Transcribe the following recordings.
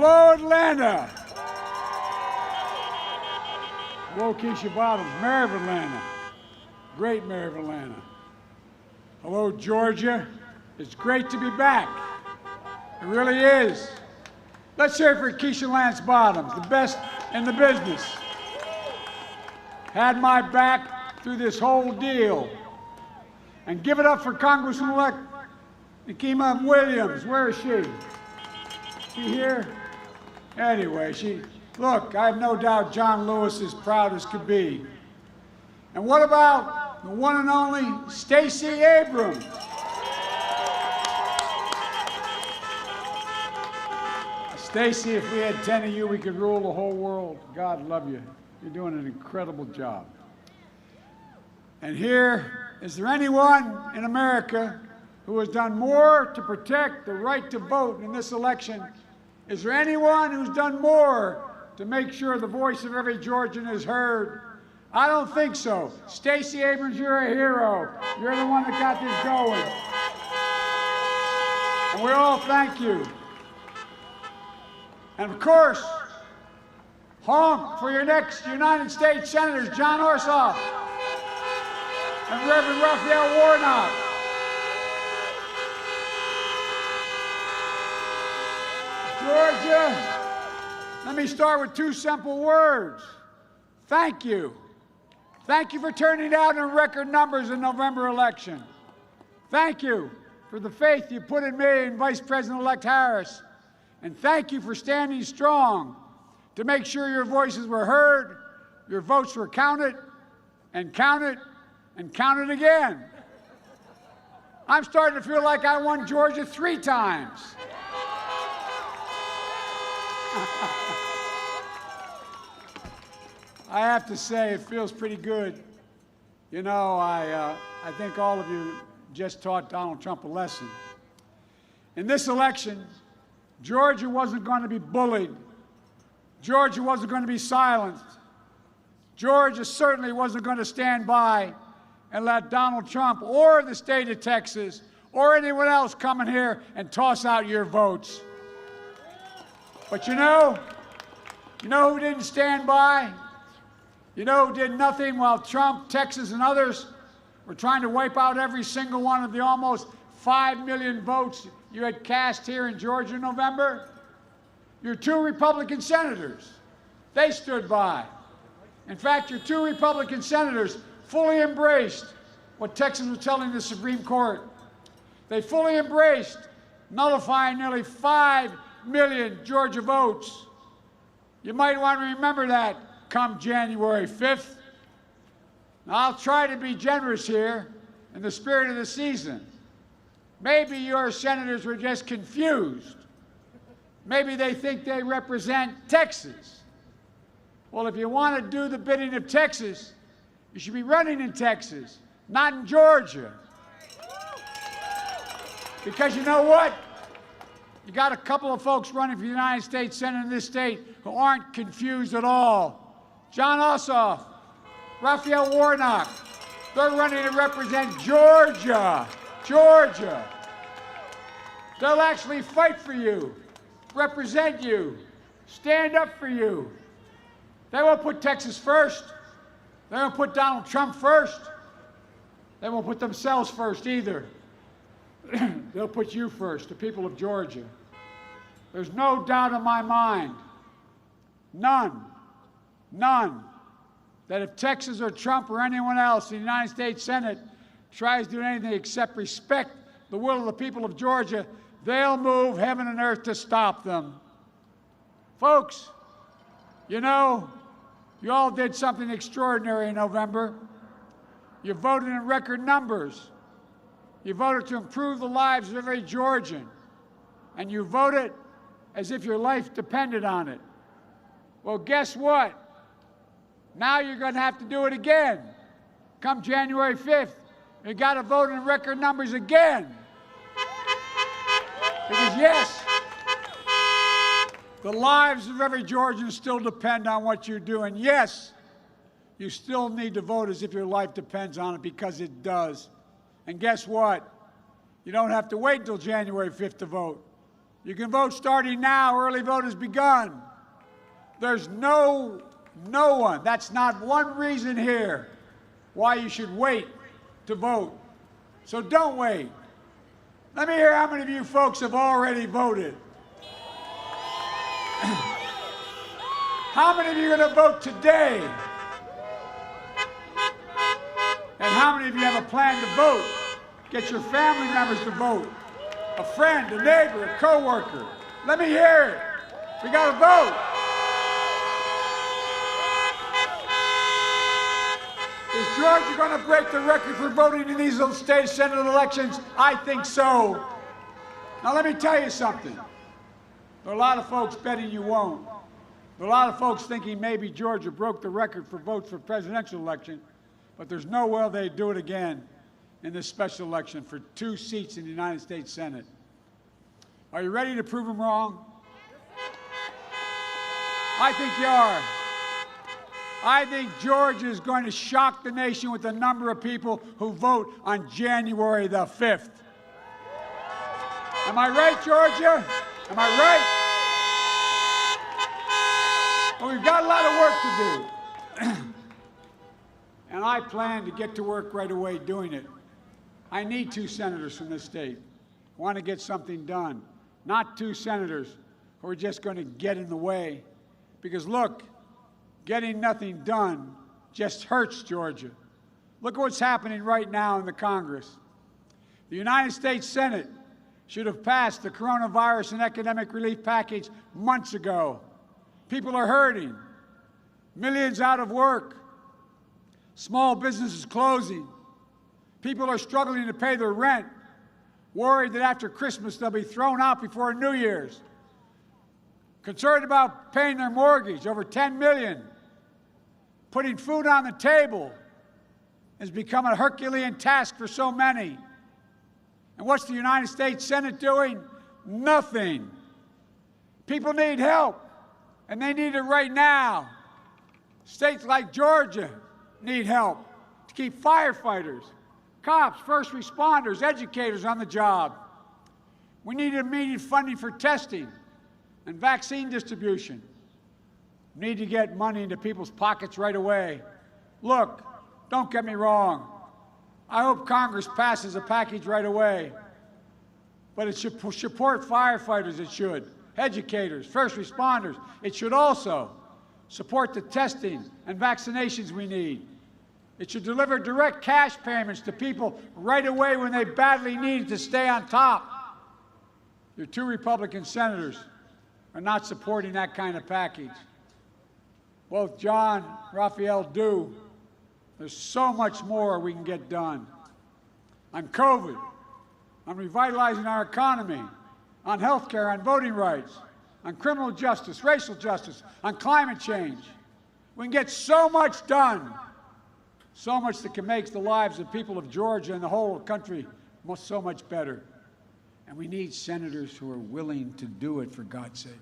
Hello, Atlanta. Hello, Keisha Bottoms, Mayor of Atlanta. Great Mayor of Atlanta. Hello, Georgia. It's great to be back. It really is. Let's hear it for Keisha Lance Bottoms, the best in the business. Had my back through this whole deal. And give it up for Congressman-elect Nikema Williams. Where is she? Is she here? Anyway, look, I have no doubt John Lewis is proud as could be. And what about the one and only Stacey Abrams? Stacey, if we had 10 of you, we could rule the whole world. God love you. You're doing an incredible job. And here, is there anyone in America who has done more to protect the right to vote in this election? Is there anyone who's done more to make sure the voice of every Georgian is heard? I don't think so. Stacey Abrams, you're a hero. You're the one that got this going. And we all thank you. And of course, honk for your next United States Senators, Jon Ossoff and Reverend Raphael Warnock. Georgia, let me start with two simple words. Thank you. Thank you for turning out in record numbers in the November election. Thank you for the faith you put in me and Vice President-elect Harris. And thank you for standing strong to make sure your voices were heard, your votes were counted, and counted, and counted again. I'm starting to feel like I won Georgia 3 times. I have to say, it feels pretty good. You know, I think all of you just taught Donald Trump a lesson. In this election, Georgia wasn't going to be bullied. Georgia wasn't going to be silenced. Georgia certainly wasn't going to stand by and let Donald Trump or the state of Texas or anyone else come in here and toss out your votes. But you know who didn't stand by? You know who did nothing while Trump, Texas, and others were trying to wipe out every single one of the almost 5 million votes you had cast here in Georgia in November? Your 2 Republican senators. They stood by. In fact, your 2 Republican senators fully embraced what Texas was telling the Supreme Court. They fully embraced nullifying nearly 5 million Georgia votes. You might want to remember that come January 5th. Now, I'll try to be generous here in the spirit of the season. Maybe your senators were just confused. Maybe they think they represent Texas. Well, if you want to do the bidding of Texas, you should be running in Texas, not in Georgia. Because you know what? You got a couple of folks running for the United States Senate in this state who aren't confused at all. Jon Ossoff, Raphael Warnock, they're running to represent Georgia. Georgia. They'll actually fight for you, represent you, stand up for you. They won't put Texas first. They won't put Donald Trump first. They won't put themselves first either. They'll put you first, the people of Georgia. There's no doubt in my mind, none, that if Texas or Trump or anyone else in the United States Senate tries to do anything except respect the will of the people of Georgia, they'll move heaven and earth to stop them. Folks, you know, you all did something extraordinary in November. You voted in record numbers. You voted to improve the lives of every Georgian. And you voted as if your life depended on it. Well, guess what? Now you're going to have to do it again. Come January 5th, you got to vote in record numbers again. Because yes, the lives of every Georgian still depend on what you do. And yes, you still need to vote as if your life depends on it, because it does. And guess what? You don't have to wait until January 5th to vote. You can vote starting now. Early vote has begun. There's no one, that's not one reason here why you should wait to vote. So don't wait. Let me hear how many of you folks have already voted. How many of you are going to vote today? And how many of you have a plan to vote? Get your family members to vote. A friend, a neighbor, a coworker. Let me hear it. We got to vote. Is Georgia going to break the record for voting in these little state Senate elections? I think so. Now let me tell you something. There are a lot of folks betting you won't. There are a lot of folks thinking maybe Georgia broke the record for votes for presidential election, but there's no way they'd do it again in this special election for 2 seats in the United States Senate. Are you ready to prove them wrong? I think you are. I think Georgia is going to shock the nation with the number of people who vote on January the 5th. Am I right, Georgia? Am I right? Well, we've got a lot of work to do. And I plan to get to work right away doing it. I need 2 senators from this state who want to get something done, not 2 senators who are just going to get in the way. Because look, getting nothing done just hurts Georgia. Look at what's happening right now in the Congress. The United States Senate should have passed the coronavirus and economic relief package months ago. People are hurting. Millions out of work. Small businesses closing. People are struggling to pay their rent, worried that after Christmas they'll be thrown out before New Year's. Concerned about paying their mortgage, over $10 million. Putting food on the table has become a Herculean task for so many. And what's the United States Senate doing? Nothing. People need help, and they need it right now. States like Georgia need help to keep firefighters, cops, first responders, educators on the job. We need immediate funding for testing and vaccine distribution. We need to get money into people's pockets right away. Look, don't get me wrong. I hope Congress passes a package right away. But it should support firefighters, it should. Educators, first responders. It should also support the testing and vaccinations we need. It should deliver direct cash payments to people right away when they badly need to stay on top. Your 2 Republican senators are not supporting that kind of package. Both John, Raphael do. There's so much more we can get done. On COVID, on revitalizing our economy, on health care, on voting rights, on criminal justice, racial justice, on climate change. We can get so much done, so much that can make the lives of people of Georgia and the whole country so much better. And we need senators who are willing to do it, for God's sake.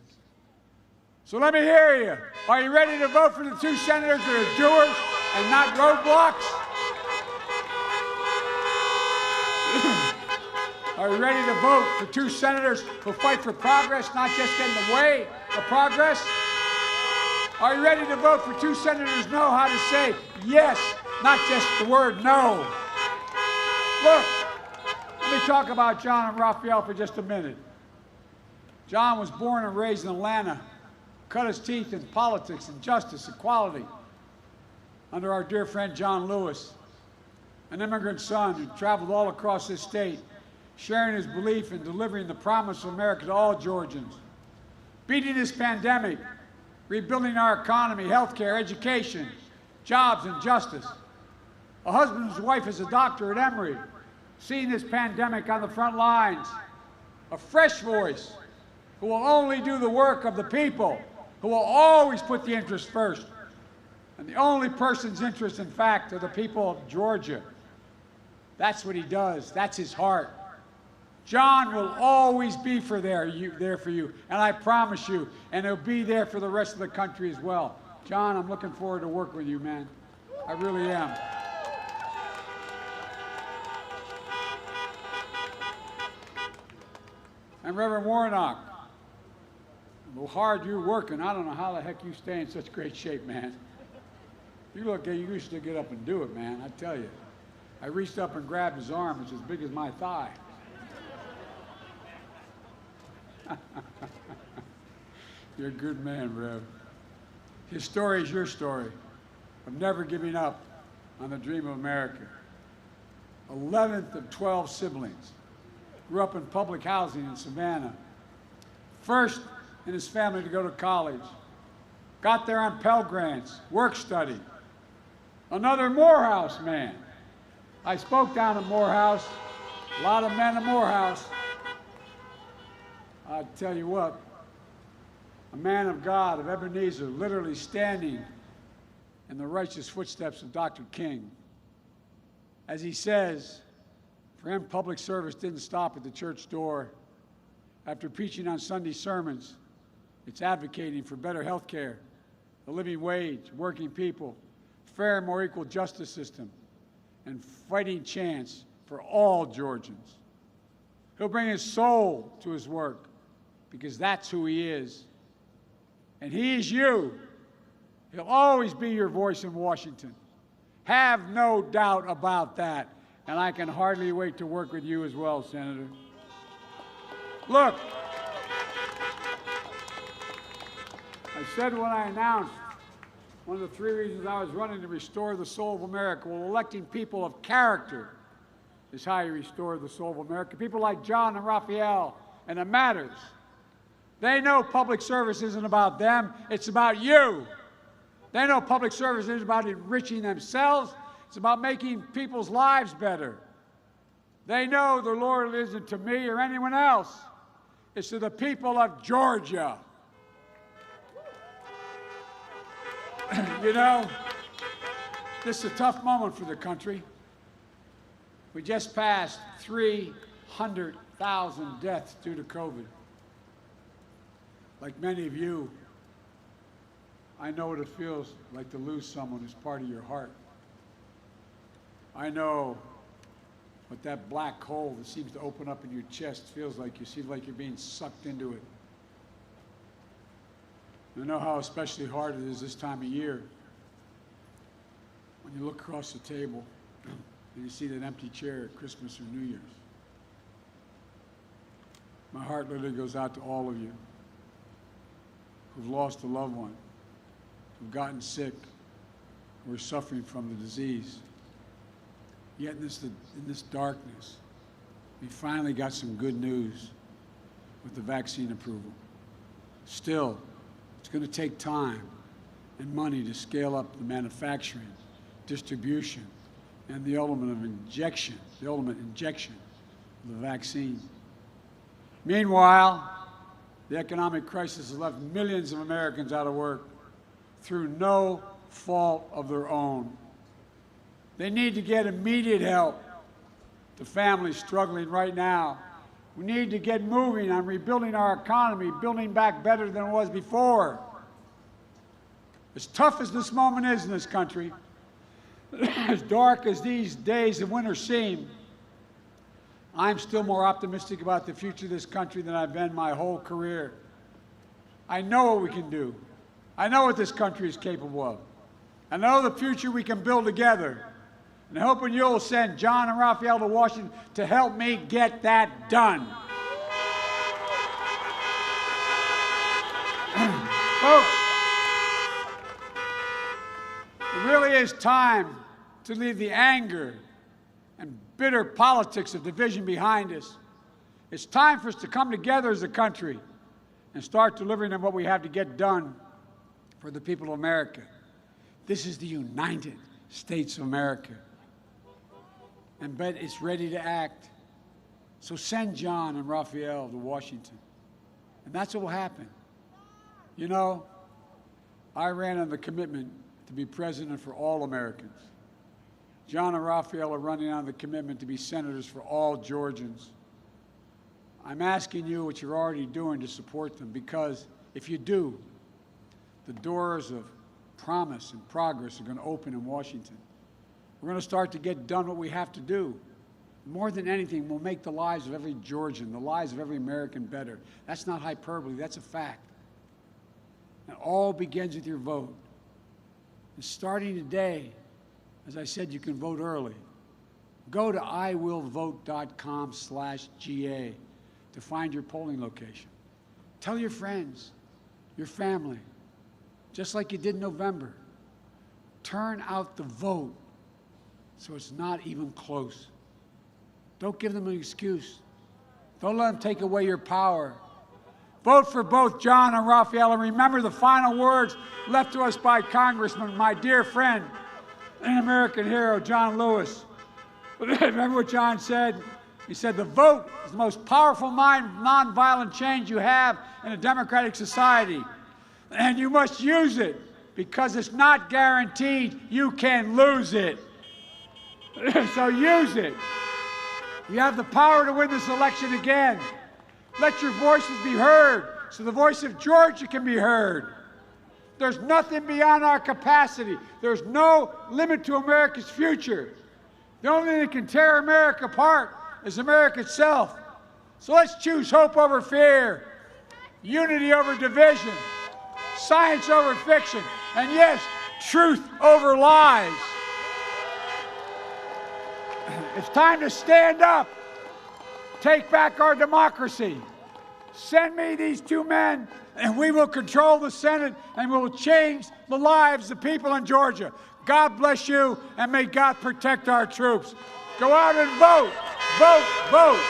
So let me hear you. Are you ready to vote for the 2 senators that are doers and not roadblocks? Are you ready to vote for 2 senators who fight for progress, not just get in the way of progress? Are you ready to vote for 2 senators who know how to say yes, not just the word no? Look, let me talk about John and Raphael for just a minute. John was born and raised in Atlanta, cut his teeth in politics and justice, equality, under our dear friend John Lewis, an immigrant son who traveled all across this state, sharing his belief in delivering the promise of America to all Georgians, beating this pandemic, rebuilding our economy, health care, education, jobs, and justice. A husband whose wife is a doctor at Emory, seeing this pandemic on the front lines. A fresh voice who will only do the work of the people, who will always put the interest first. And the only person's interest, in fact, are the people of Georgia. That's what he does. That's his heart. John will always be there for you, and I promise you, and he'll be there for the rest of the country as well. John, I'm looking forward to working with you, man. I really am. And Reverend Warnock, how hard you're working. I don't know how the heck you stay in such great shape, man. You look, you used to get up and do it, man, I tell you. I reached up and grabbed his arm, it's as big as my thigh. You're a good man, Rev. His story is your story of never giving up on the dream of America. 11th of 12 siblings. Grew up in public housing in Savannah. First in his family to go to college. Got there on Pell Grants, work study. Another Morehouse man. I spoke down at Morehouse, a lot of men at Morehouse. I tell you what, a man of God, of Ebenezer, literally standing in the righteous footsteps of Dr. King. As he says, for him, public service didn't stop at the church door. After preaching on Sunday sermons, it's advocating for better health care, the living wage, working people, fair and more equal justice system, and fighting chance for all Georgians. He'll bring his soul to his work because that's who he is. And he is you. He'll always be your voice in Washington. Have no doubt about that. And I can hardly wait to work with you as well, Senator. Look, I said when I announced one of the 3 reasons I was running to restore the soul of America. Well, electing people of character is how you restore the soul of America. People like John and Raphael, and it matters. They know public service isn't about them, it's about you. They know public service isn't about enriching themselves, it's about making people's lives better. They know the Lord isn't to me or anyone else, it's to the people of Georgia. You know, this is a tough moment for the country. We just passed 300,000 deaths due to COVID. Like many of you, I know what it feels like to lose someone who's part of your heart. I know what that black hole that seems to open up in your chest feels like. You seem like you're being sucked into it. I know how especially hard it is this time of year when you look across the table and you see that empty chair at Christmas or New Year's. My heart literally goes out to all of you who've lost a loved one, who've gotten sick, who are suffering from the disease. Yet in this darkness, we finally got some good news with the vaccine approval. Still, it's going to take time and money to scale up the manufacturing, distribution, and the ultimate injection of the vaccine. Meanwhile, the economic crisis has left millions of Americans out of work through no fault of their own. They need to get immediate help to families struggling right now. We need to get moving on rebuilding our economy, building back better than it was before. As tough as this moment is in this country, as dark as these days of winter seem, I'm still more optimistic about the future of this country than I've been my whole career. I know what we can do. I know what this country is capable of. I know the future we can build together. And I hope you'll send John and Raphael to Washington to help me get that done. Folks, it really is time to leave the anger and bitter politics of division behind us. It's time for us to come together as a country and start delivering on what we have to get done for the people of America. This is the United States of America. And bet it's ready to act. So send John and Raphael to Washington. And that's what will happen. You know, I ran on the commitment to be president for all Americans. John and Raphael are running on the commitment to be senators for all Georgians. I'm asking you what you're already doing to support them, because if you do, the doors of promise and progress are going to open in Washington. We're going to start to get done what we have to do. more than anything, will make the lives of every Georgian, the lives of every American better. That's not hyperbole, that's a fact. It all begins with your vote. And starting today, as I said, you can vote early. Go to iwillvote.com/GA to find your polling location. Tell your friends, your family, just like you did in November. Turn out the vote so it's not even close. Don't give them an excuse. Don't let them take away your power. Vote for both John and Rafael, and remember the final words left to us by Congressman, my dear friend and American hero, John Lewis. Remember what John said? He said, the vote is the most powerful nonviolent change you have in a democratic society, and you must use it because it's not guaranteed you can lose it. So use it. You have the power to win this election again. Let your voices be heard so the voice of Georgia can be heard. There's nothing beyond our capacity. There's no limit to America's future. The only thing that can tear America apart is America itself. So let's choose hope over fear, unity over division, science over fiction, and yes, truth over lies. It's time to stand up, take back our democracy. Send me these two men, and we will control the Senate, and we will change the lives of people in Georgia. God bless you, and may God protect our troops. Go out and vote, vote, vote.